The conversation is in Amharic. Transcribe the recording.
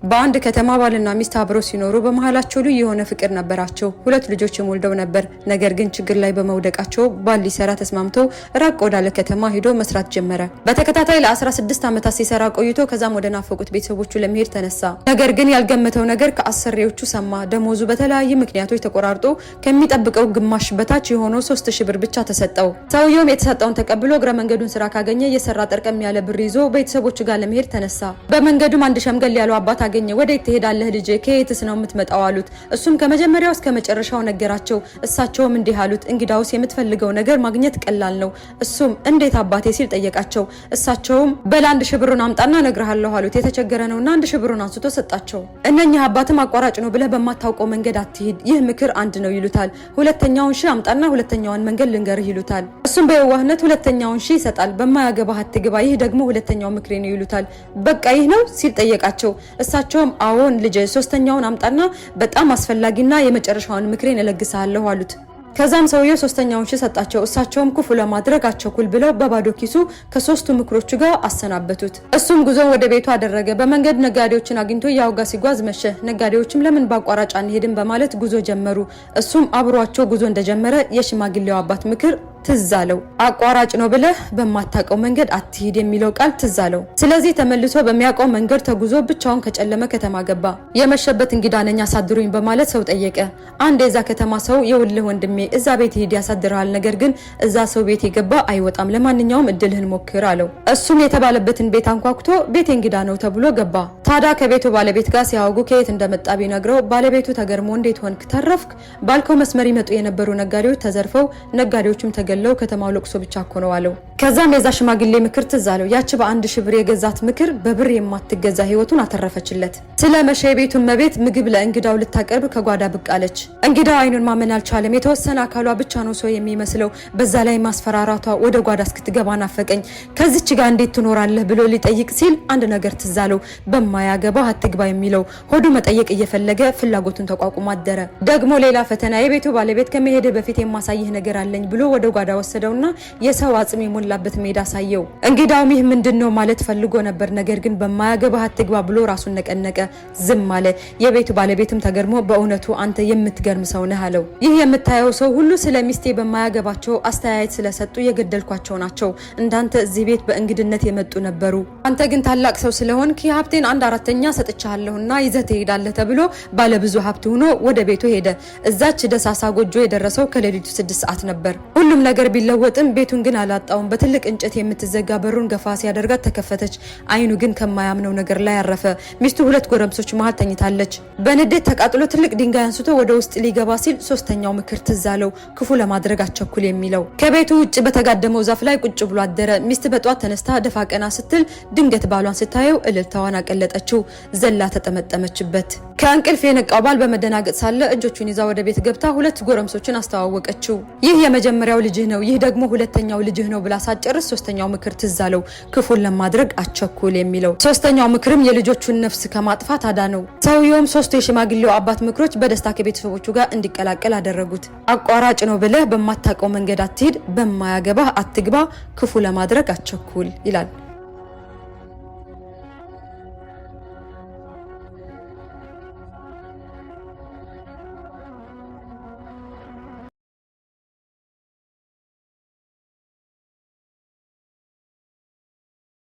በአንድ ከተማ ባልና ሚስት አብረው ሲኖሩ በመሃላቸው ልዩ የሆነ ፍቅር ነበራቸው። ሁለት ልጆች ወልደው ነበር። ነገር ግን ችግር ላይ በመውደቃቸው ባል ሊሰራ ተስማምቶ ራቅ ወዳለ ከተማ ሄዶ መስራት ጀመረ። በተከታታይ ለ16 ዓመታት ሲሰራ ቆይቶ ከዛም ወደ ናፈቁት ቤተሰቦቹ ለመሄድ ተነሳ። ነገር ግን ያልገመተው ነገር ከአሰሪዎቹ ሰማ። ደሞዙ በተለያየ ምክንያቶች ተቆራርጦ ከሚጠብቀው ግማሽ በታች የሆነው 3000 ብር ብቻ ተሰጠው። ሰውየውም የተሰጠውን ተቀብሎ እግረ መንገዱን ስራ ካገኘ የሰራ ጠርቀም ያለ ብር ይዞ ቤተሰቦቹ ጋር ለመሄድ ተነሳ። በመንገዱም አንድ ሸምገል ያለው አባት ወዴት ትሄዳለህ ልጄ ከየትስ ነው የምትመጣው አሉት። እሱም ከመጀመሪያው እስከ መጨረሻው ነገራቸው። እሳቸውም እንዲህ አሉት፣ እንግዳውስ የምትፈልገው ነገር ማግኘት ቀላል ነው። እሱም እንዴት አባቴ ሲል ጠየቃቸው። እሳቸውም በላንድ ሺህ ብሩን አምጣና እነግርሃለሁ አሉት። የተቸገረ ነውና አንድ ሺህ ብሩን አንስቶ ሰጣቸው። እነኚህ አባትም አቋራጭ ነው ብለህ በማታውቀው መንገድ አትሂድ፣ ይህ ምክር አንድ ነው ይሉታል። ሁለተኛውን ሺህ አምጣና ሁለተኛውን መንገድ ልንገርህ ይሉታል። እሱም በየዋህነት ሁለተኛውን ሺህ ይሰጣል። በማያገባህ አትግባ፣ ይህ ደግሞ ሁለተኛው ምክሬ ነው ይሉታል። በቃ ይህ ነው ሲል ጠየቃቸው። እሳቸውም አዎን ልጅ ሶስተኛውን አምጣና በጣም አስፈላጊና የመጨረሻውን ምክሬን እለግሳለሁ አሉት። ከዛም ሰውየው ሶስተኛውን ሺህ ሰጣቸው። እሳቸውም ክፉ ለማድረግ አቸኩል ብለው በባዶ ኪሱ ከሶስቱ ምክሮቹ ጋር አሰናበቱት። እሱም ጉዞን ወደ ቤቱ አደረገ። በመንገድ ነጋዴዎችን አግኝቶ ያውጋ ሲጓዝ መሸ። ነጋዴዎችም ለምን ባቋራጭ አንሄድም በማለት ጉዞ ጀመሩ። እሱም አብሯቸው ጉዞ እንደጀመረ የሽማግሌው አባት ምክር ትዝ አለው። አቋራጭ ነው ብለህ በማታውቀው መንገድ አትሂድ የሚለው ቃል ትዝ አለው። ስለዚህ ተመልሶ በሚያውቀው መንገድ ተጉዞ ብቻውን ከጨለመ ከተማ ገባ። የመሸበት እንግዳ ነኝ አሳድሩኝ በማለት ሰው ጠየቀ። አንድ የዛ ከተማ ሰው የውልህ ወንድሜ እዛ ቤት ሄድ ያሳድራል፣ ነገር ግን እዛ ሰው ቤት የገባ አይወጣም፣ ለማንኛውም እድልህን ሞክር አለው። እሱም የተባለበትን ቤት አንኳኩቶ ቤት እንግዳ ነው ተብሎ ገባ። ታዲያ ከቤቱ ባለቤት ጋር ሲያወጉ ከየት እንደመጣ ቢነግረው ባለቤቱ ተገርሞ እንዴት ሆንክ ተረፍክ? ባልከው መስመር ይመጡ የነበሩ ነጋዴዎች ተዘርፈው ነጋዴዎቹም ለው ከተማው ለቅሶ ብቻ ኮነው አለው። ከዛም የዛ ሽማግሌ ምክር ትዝ አለው። ያቺ በ1000 ብር የገዛት ምክር በብር የማትገዛ ህይወቱን አተረፈችለት። ስለመሸ የቤቱን መቤት ምግብ ለእንግዳው ልታቀርብ ከጓዳ ብቅ አለች። እንግዳው አይኑን ማመን አልቻለም። የተወሰነ አካሏ ብቻ ነው ሰው የሚመስለው። በዛ ላይ ማስፈራራቷ ወደ ጓዳ እስክትገባ ናፈቀኝ። ከዚች ጋር እንዴት ትኖራለህ ብሎ ሊጠይቅ ሲል አንድ ነገር ትዝ አለው። በማያገባ አትግባ የሚለው ሆዱ መጠየቅ እየፈለገ ፍላጎቱን ተቋቁሞ አደረ። ደግሞ ሌላ ፈተና፣ የቤቱ ባለቤት ከመሄድ በፊት የማሳይህ ነገር አለኝ ብሎ ወደ ጓዳ ወሰደውና የሰው አጽም የሞላበት ሜዳ ሳየው። እንግዳውም ይህ ምንድነው ማለት ፈልጎ ነበር። ነገር ግን በማያገባህ አትግባ ብሎ ራሱን ነቀነቀ፣ ዝም አለ። የቤቱ ባለቤትም ተገርሞ በእውነቱ አንተ የምትገርም ሰው ነህ አለው። ይህ የምታየው ሰው ሁሉ ስለ ሚስቴ በማያገባቸው አስተያየት ስለሰጡ የገደልኳቸው ናቸው። እንዳንተ እዚህ ቤት በእንግድነት የመጡ ነበሩ። አንተ ግን ታላቅ ሰው ስለሆንክ የሀብቴን 1/4 ሰጥቻለሁና ይዘህ ትሄዳለህ ተብሎ ባለብዙ ሀብት ሆኖ ወደ ቤቱ ሄደ። እዛች ደሳሳ ጎጆ የደረሰው ከሌሊቱ 6 ሰዓት ነበር። ሁሉም ነገር ቢለወጥም ቤቱን ግን አላጣውም። በትልቅ እንጨት የምትዘጋ በሩን ገፋ ሲያደርጋት ተከፈተች። አይኑ ግን ከማያምነው ነገር ላይ አረፈ። ሚስቱ 2 ጎረምሶች መሃል ተኝታለች። በንዴት ተቃጥሎ ትልቅ ድንጋይ አንስቶ ወደ ውስጥ ሊገባ ሲል ሶስተኛው ምክር ትዝ አለው፣ ክፉ ለማድረግ አቸኩል የሚለው። ከቤቱ ውጭ በተጋደመው ዛፍ ላይ ቁጭ ብሎ አደረ። ሚስት በጧት ተነስታ ደፋ ቀና ስትል ድንገት ባሏን ስታየው እልልታዋን አቀለጠችው። ዘላ ተጠመጠመችበት። ከእንቅልፍ የነቃው ባል በመደናገጥ ሳለ እጆቹን ይዛ ወደ ቤት ገብታ 2 ጎረምሶችን አስተዋወቀችው። ይህ የመጀመሪያው ልጅህ ነው፣ ይህ ደግሞ ሁለተኛው ልጅህ ነው ብላ ሳጨርስ ሶስተኛው ምክር ትዝ አለው፣ ክፉን ለማድረግ አቸኩል የሚለው። ሶስተኛው ምክርም የልጆቹን ነፍስ ከማጥፋት አዳነው። ሰውየውም 3 የሽማግሌው አባት ምክሮች በደስታ ከቤተሰቦቹ ጋር እንዲቀላቀል አደረጉት። አቋራጭ ነው ብለህ በማታውቀው መንገድ አትሂድ፣ በማያገባህ አትግባ፣ ክፉ ለማድረግ አቸኩል ይላል።